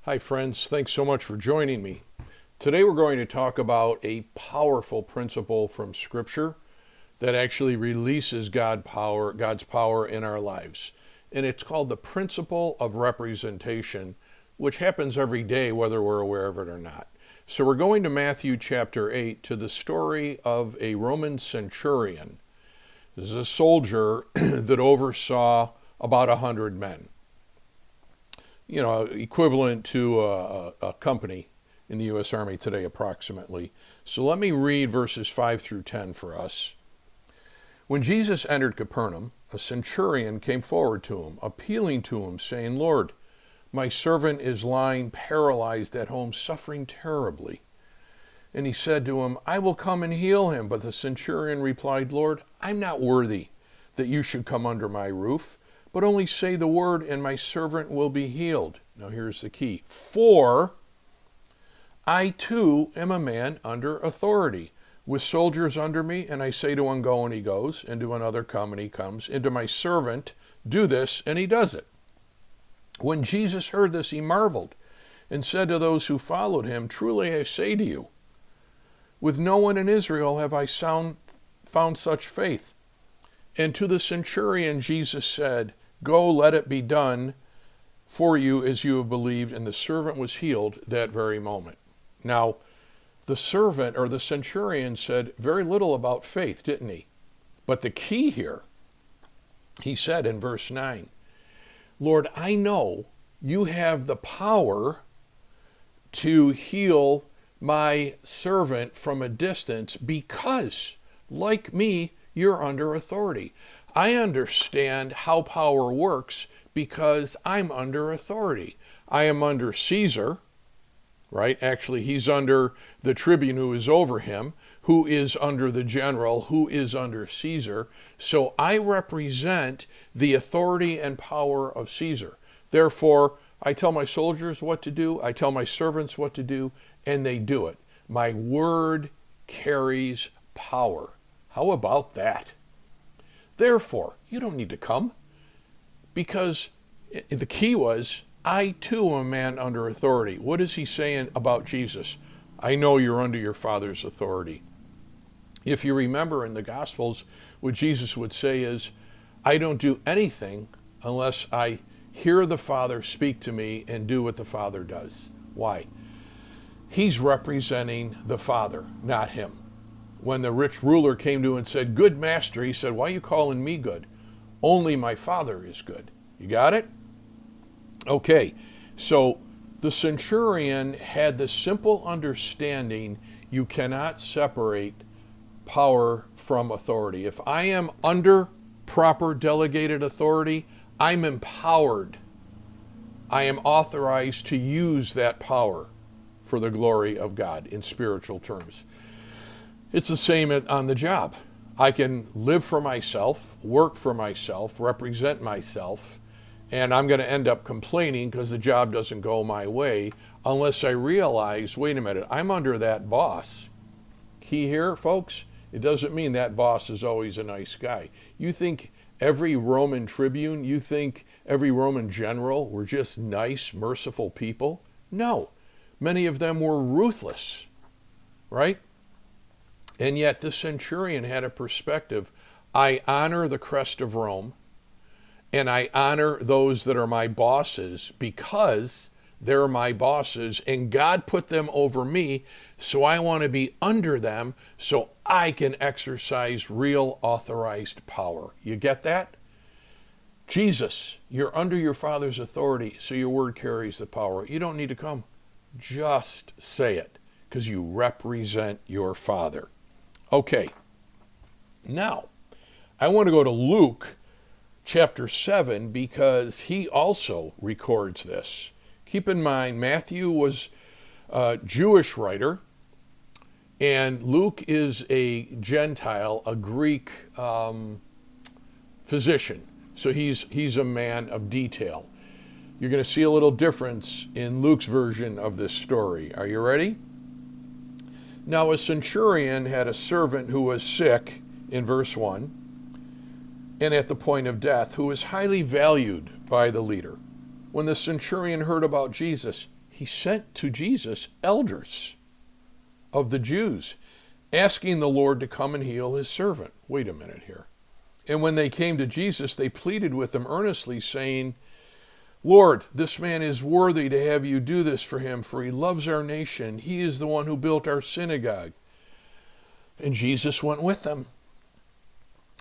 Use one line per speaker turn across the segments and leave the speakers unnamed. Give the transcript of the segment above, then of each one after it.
Hi, friends. Thanks so much for joining me. Today we're going to talk about a powerful principle from Scripture that actually releases God's power in our lives. And it's called the principle of representation, which happens every day whether we're aware of it or not. So we're going to Matthew chapter 8 to the story of a Roman centurion. This is a soldier that oversaw about 100 men. Equivalent to a company in the U.S. Army today, approximately. So let me read verses 5 through 10 for us. When Jesus entered Capernaum, a centurion came forward to him, appealing to him, saying, "Lord, my servant is lying paralyzed at home, suffering terribly." And he said to him, "I will come and heal him." But the centurion replied, "Lord, I'm not worthy that you should come under my roof, but only say the word, and my servant will be healed." Now here's the key. "For I too am a man under authority, with soldiers under me, and I say to one, go, and he goes, and to another, come, and he comes, and to my servant, do this, and he does it." When Jesus heard this, he marveled, and said to those who followed him, "Truly I say to you, with no one in Israel have I found such faith." And to the centurion Jesus said, "Go, let it be done for you as you have believed." And the servant was healed that very moment. Now, the servant or the centurion said very little about faith, didn't he? But the key here, he said in verse 9, "Lord, I know you have the power to heal my servant from a distance because, like me, you're under authority. I understand how power works because I'm under authority. I am under Caesar, right? Actually, he's under the tribune who is over him, who is under the general, who is under Caesar. So I represent the authority and power of Caesar. Therefore, I tell my soldiers what to do, I tell my servants what to do, and they do it. My word carries power. How about that? Therefore, you don't need to come, because the key was, I too am a man under authority. What is he saying about Jesus? I know you're under your Father's authority. If you remember in the Gospels, what Jesus would say is, I don't do anything unless I hear the Father speak to me and do what the Father does. Why? He's representing the Father, not him. When the rich ruler came to him and said, "Good master," he said, "Why are you calling me good? Only my Father is good." You got it? Okay, so the centurion had the simple understanding you cannot separate power from authority. If I am under proper delegated authority, I'm empowered. I am authorized to use that power for the glory of God in spiritual terms. It's the same on the job. I can live for myself, work for myself, represent myself, and I'm going to end up complaining because the job doesn't go my way unless I realize, wait a minute, I'm under that boss. Key here, folks, it doesn't mean that boss is always a nice guy. You think every Roman tribune, you think every Roman general were just nice, merciful people? No, many of them were ruthless, right? And yet the centurion had a perspective. I honor the crest of Rome, and I honor those that are my bosses because they're my bosses, and God put them over me, so I want to be under them so I can exercise real authorized power. You get that? Jesus, you're under your Father's authority, so your word carries the power. You don't need to come. Just say it, because you represent your Father. Okay, now I want to go to Luke chapter 7 because he also records this. Keep in mind, Matthew was a Jewish writer, and Luke is a Gentile, a Greek physician. So he's a man of detail. You're going to see a little difference in Luke's version of this story. Are you ready? Now a centurion had a servant who was sick, in verse 1, and at the point of death, who was highly valued by the leader. When the centurion heard about Jesus, he sent to Jesus elders of the Jews, asking the Lord to come and heal his servant. Wait a minute here. And when they came to Jesus, they pleaded with him earnestly, saying, Lord, this man is worthy to have you do this for him, for he loves our nation. He is the one who built our synagogue. And Jesus went with them.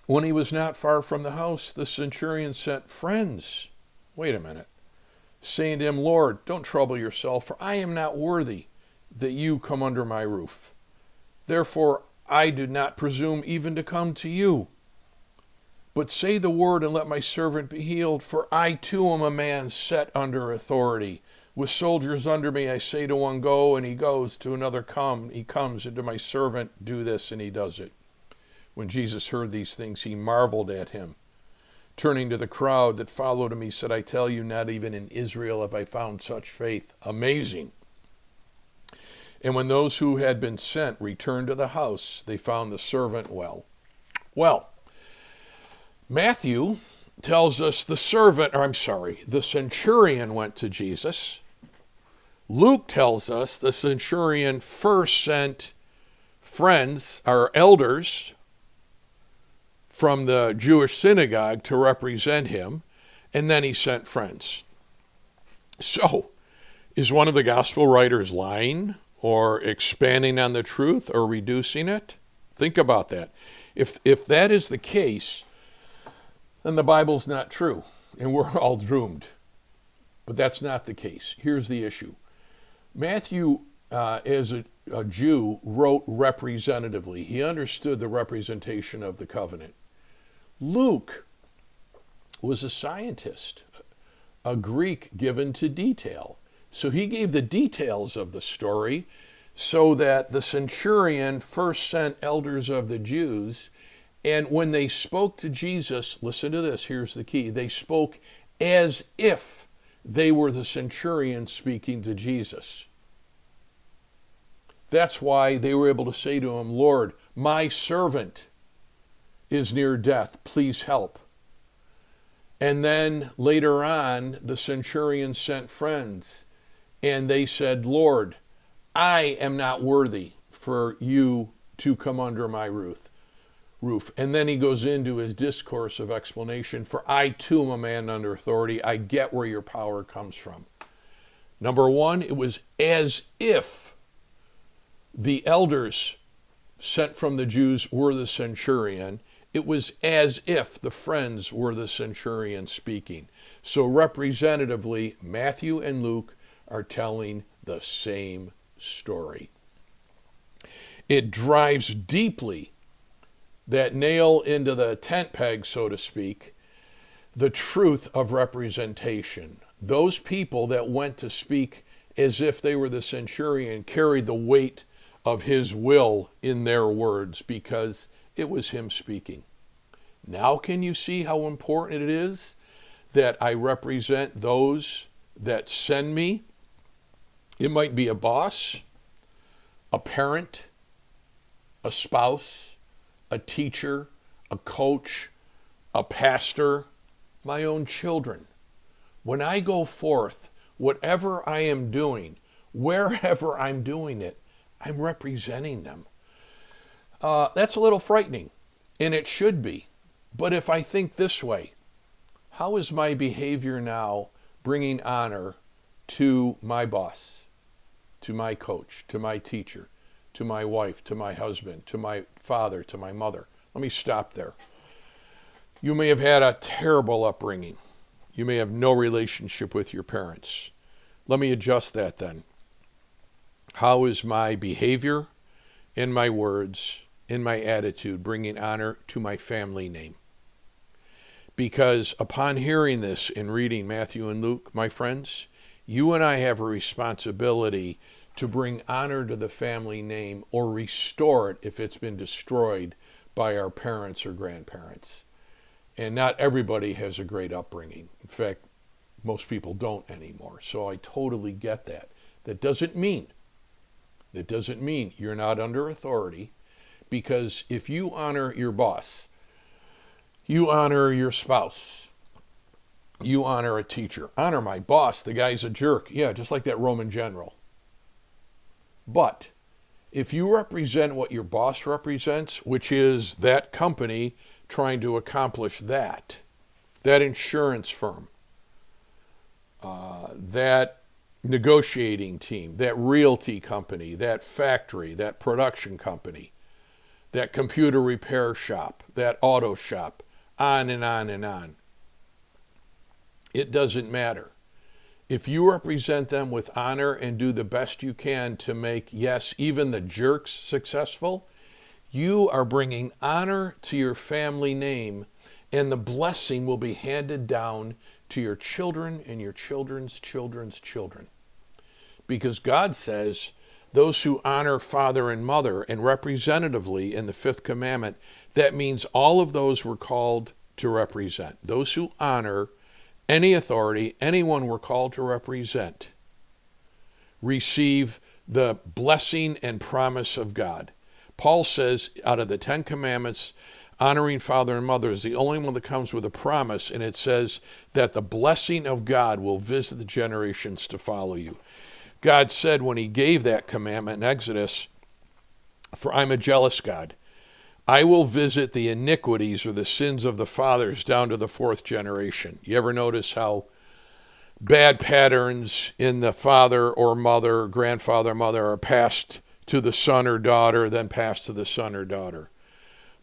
When he was not far from the house, the centurion sent friends. Wait a minute. Saying to him, Lord, don't trouble yourself, for I am not worthy that you come under my roof. Therefore, I do not presume even to come to you. But say the word and let my servant be healed, for I too am a man set under authority. With soldiers under me, I say to one, go, and he goes, to another, come, he comes, and to my servant, do this, and he does it. When Jesus heard these things, he marveled at him. Turning to the crowd that followed him, he said, I tell you, not even in Israel have I found such faith. Amazing. And when those who had been sent returned to the house, they found the servant well. Well, Matthew tells us the centurion went to Jesus. Luke tells us the centurion first sent friends, or elders, from the Jewish synagogue to represent him, and then he sent friends. So, is one of the gospel writers lying, or expanding on the truth, or reducing it? Think about that. If that is the case, then the Bible's not true, and we're all doomed. But that's not the case. Here's the issue. Matthew, as a Jew, wrote representatively. He understood the representation of the covenant. Luke was a scientist, a Greek given to detail. So he gave the details of the story so that the centurion first sent elders of the Jews, and when they spoke to Jesus, listen to this, here's the key, they spoke as if they were the centurion speaking to Jesus. That's why they were able to say to him, Lord, my servant is near death, please help. And then later on, the centurion sent friends, and they said, Lord, I am not worthy for you to come under my roof. And then he goes into his discourse of explanation, for I too am a man under authority. I get where your power comes from. Number one, it was as if the elders sent from the Jews were the centurion. It was as if the friends were the centurion speaking. So representatively, Matthew and Luke are telling the same story. It drives deeply, that nail into the tent peg, so to speak, the truth of representation. Those people that went to speak as if they were the centurion carried the weight of his will in their words because it was him speaking. Now can you see how important it is that I represent those that send me? It might be a boss, a parent, a spouse, a teacher, a coach, a pastor, my own children. When I go forth, whatever I am doing, wherever I'm doing it, I'm representing them. That's a little frightening, and it should be. But if I think this way, how is my behavior now bringing honor to my boss, to my coach, to my teacher, to my wife, to my husband, to my father, to my mother? Let me stop there. You may have had a terrible upbringing. You may have no relationship with your parents. Let me adjust that then. How is my behavior, in my words, in my attitude, bringing honor to my family name? Because upon hearing this and reading Matthew and Luke, my friends, you and I have a responsibility to bring honor to the family name or restore it if it's been destroyed by our parents or grandparents. And not everybody has a great upbringing. In fact, most people don't anymore. So I totally get that. That doesn't mean you're not under authority, because if you honor your boss, you honor your spouse, You honor a teacher. Honor my boss. The guy's a jerk. Yeah, just like that Roman general. But if you represent what your boss represents, which is that company trying to accomplish that insurance firm, that negotiating team, that realty company, that factory, that production company, that computer repair shop, that auto shop, on and on and on. It doesn't matter. If you represent them with honor and do the best you can to make, yes, even the jerks successful, you are bringing honor to your family name, and the blessing will be handed down to your children and your children's children's children. Because God says, those who honor father and mother, and representatively in the fifth commandment, that means all of those we're called to represent. Those who honor any authority, anyone we're called to represent, receive the blessing and promise of God. Paul says out of the 10 commandments, honoring father and mother is the only one that comes with a promise, and it says that the blessing of God will visit the generations to follow you. God said when he gave that commandment in Exodus, for I'm a jealous God. I will visit the iniquities or the sins of the fathers down to the fourth generation. You ever notice how bad patterns in the father or mother, grandfather, mother are passed to the son or daughter, then passed to the son or daughter,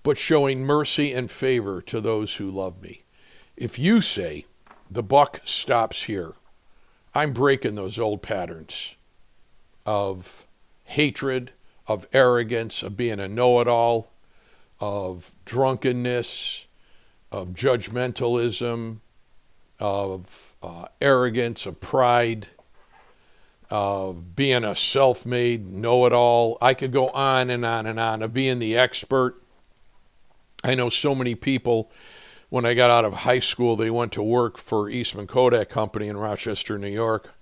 but showing mercy and favor to those who love me. If you say, the buck stops here, I'm breaking those old patterns of hatred, of arrogance, of being a know-it-all, of drunkenness, of judgmentalism, of arrogance, of pride, of being a self-made know-it-all. I could go on and on and on, of being the expert. I know so many people, when I got out of high school, they went to work for Eastman Kodak Company in Rochester, New York.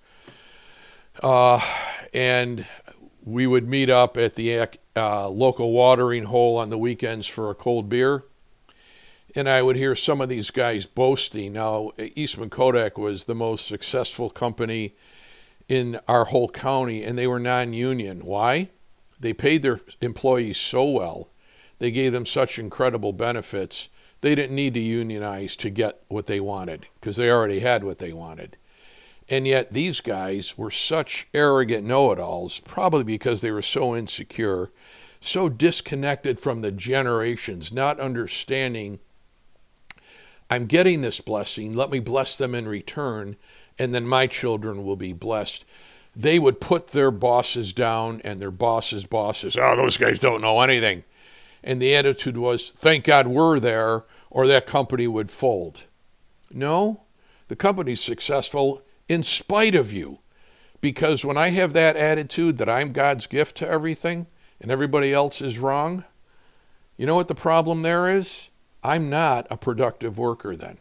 And we would meet up at the local watering hole on the weekends for a cold beer. And I would hear some of these guys boasting. Now, Eastman Kodak was the most successful company in our whole county, and they were non-union. Why? They paid their employees so well. They gave them such incredible benefits. They didn't need to unionize to get what they wanted because they already had what they wanted. And yet these guys were such arrogant know-it-alls, probably because they were so insecure, so disconnected from the generations, not understanding, I'm getting this blessing, let me bless them in return, and then my children will be blessed. They would put their bosses down and their bosses' bosses, oh, those guys don't know anything. And the attitude was, thank God we're there, or that company would fold. No, the company's successful in spite of you. Because when I have that attitude that I'm God's gift to everything and everybody else is wrong, you know what the problem there is? I'm not a productive worker then.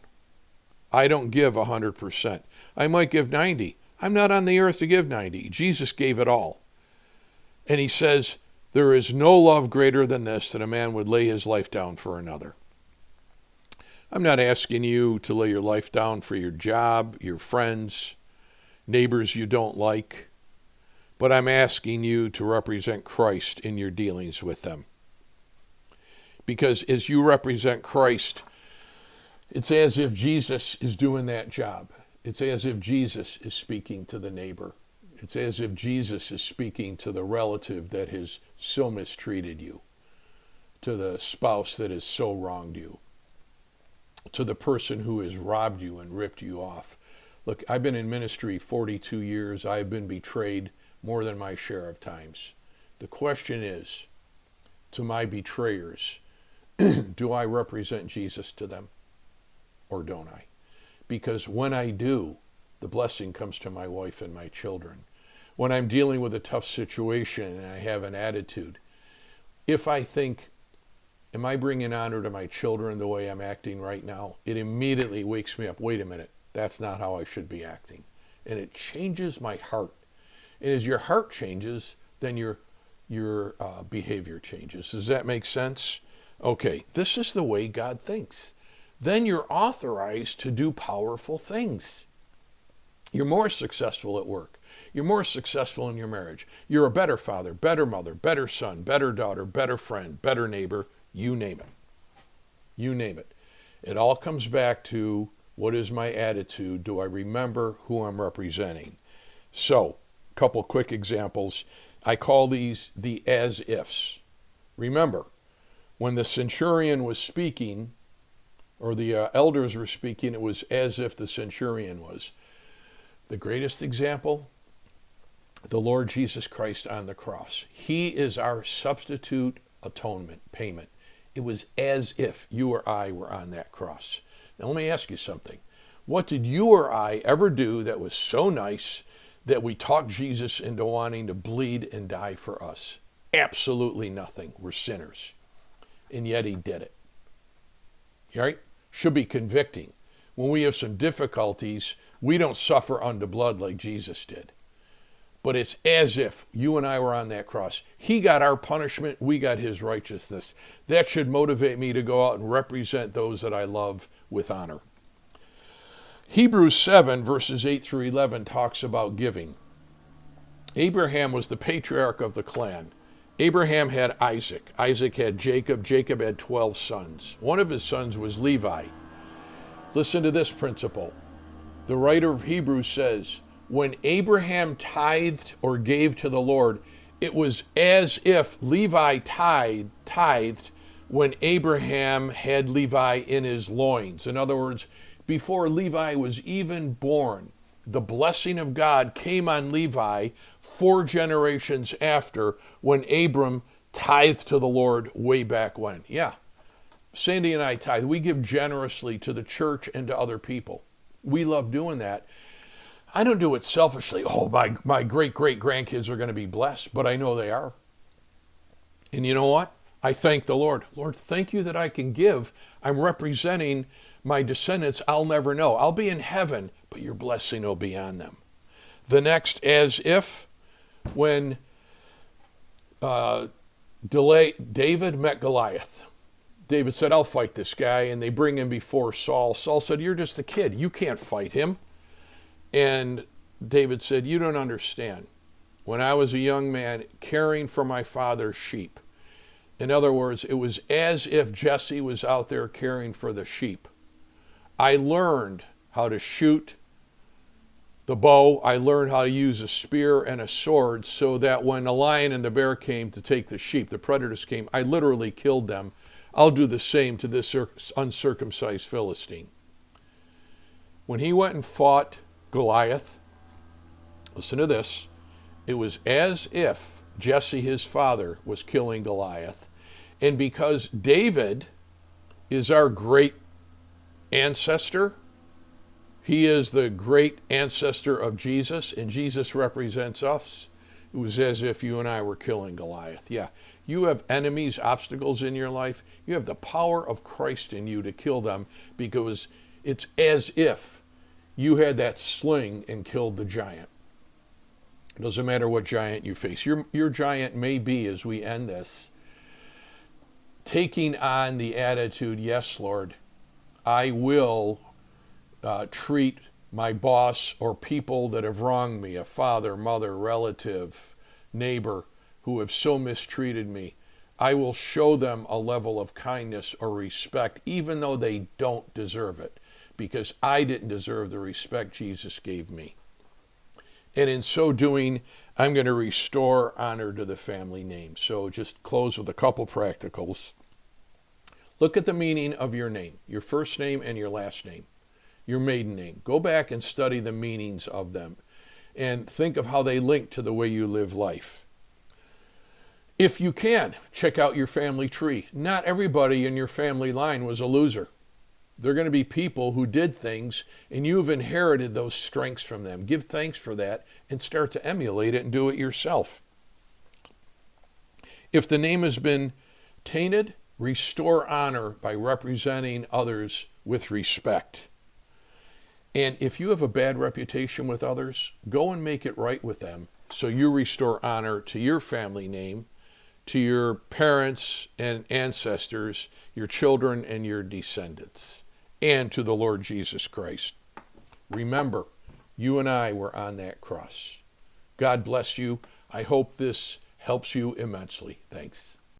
I don't give 100%. I might give 90. I'm not on the earth to give 90. Jesus gave it all. And he says, there is no love greater than this, that a man would lay his life down for another. I'm not asking you to lay your life down for your job, your friends, neighbors you don't like, but I'm asking you to represent Christ in your dealings with them. Because as you represent Christ, it's as if Jesus is doing that job. It's as if Jesus is speaking to the neighbor. It's as if Jesus is speaking to the relative that has so mistreated you, to the spouse that has so wronged you, to the person who has robbed you and ripped you off. Look, I've been in ministry 42 years. I've been betrayed more than my share of times. The question is, to my betrayers, do I represent Jesus to them or don't I? Because when I do, the blessing comes to my wife and my children. When I'm dealing with a tough situation and I have an attitude, if I think, am I bringing honor to my children the way I'm acting right now? It immediately wakes me up. Wait a minute, that's not how I should be acting. And it changes my heart. And as your heart changes, then your behavior changes. Does that make sense? Okay, this is the way God thinks. then you're authorized to do powerful things. You're more successful at work. You're more successful in your marriage. You're a better father, better mother, better son, better daughter, better friend, better neighbor, you name it. You name it. It all comes back to, what is my attitude? Do I remember who I'm representing? So, a couple quick examples. I call these the as-ifs. Remember, when the centurion was speaking, or the elders were speaking, it was as if the centurion was. The greatest example, the Lord Jesus Christ on the cross. He is our substitute atonement payment. It was as if you or I were on that cross. Now let me ask you something. What did you or I ever do that was so nice that we talked Jesus into wanting to bleed and die for us? Absolutely nothing. We're sinners. And yet he did it. Right? Should be convicting. When we have some difficulties, we don't suffer unto blood like Jesus did. But it's as if you and I were on that cross. He got our punishment, we got his righteousness. That should motivate me to go out and represent those that I love with honor. Hebrews 7, verses 8 through 11 talks about giving. Abraham was the patriarch of the clan. Abraham had Isaac. Isaac had Jacob. Jacob had 12 sons. One of his sons was Levi. Listen to this principle. The writer of Hebrews says, when Abraham tithed or gave to the Lord, it was as if Levi tithed when Abraham had Levi in his loins. In other words, before Levi was even born, the blessing of God came on Levi 4 generations after, when Abram tithed to the Lord way back when. Yeah, Sandy and I tithe. We give generously to the church and to other people. We love doing that. I don't do it selfishly. Oh, my great-great-grandkids are going to be blessed, but I know they are. And you know what? I thank the Lord. Lord, thank you that I can give. I'm representing my descendants I'll never know. I'll be in heaven, but your blessing will be on them. The next, as if, when David met Goliath. David said, I'll fight this guy, and they bring him before Saul. Saul said, you're just a kid. You can't fight him. And David said, you don't understand. When I was a young man caring for my father's sheep, in other words, it was as if Jesse was out there caring for the sheep. I learned how to shoot the bow. I learned how to use a spear and a sword, so that when the lion and the bear came to take the sheep, the predators came, I literally killed them. I'll do the same to this uncircumcised Philistine. When he went and fought Goliath, listen to this, it was as if Jesse, his father, was killing Goliath. And because David is our great ancestor, he is the great ancestor of Jesus, and Jesus represents us, it was as if you and I were killing Goliath. Yeah, you have enemies, obstacles in your life. You have the power of Christ in you to kill them, because it's as if you had that sling and killed the giant. It doesn't matter what giant you face. Your giant may be, as we end this, taking on the attitude, yes, Lord, I will treat my boss or people that have wronged me, a father, mother, relative, neighbor, who have so mistreated me. I will show them a level of kindness or respect, even though they don't deserve it, because I didn't deserve the respect Jesus gave me. And in so doing, I'm going to restore honor to the family name. So just close with a couple practicals. Look at the meaning of your name, your first name and your last name, your maiden name. Go back and study the meanings of them and think of how they link to the way you live life. If you can, check out your family tree. Not everybody in your family line was a loser. They're going to be people who did things, and you've inherited those strengths from them. Give thanks for that and start to emulate it and do it yourself. If the name has been tainted, restore honor by representing others with respect. And if you have a bad reputation with others, go and make it right with them, so you restore honor to your family name, to your parents and ancestors, your children and your descendants. and to the Lord Jesus Christ. Remember, you and I were on that cross. God bless you. I hope this helps you immensely. Thanks.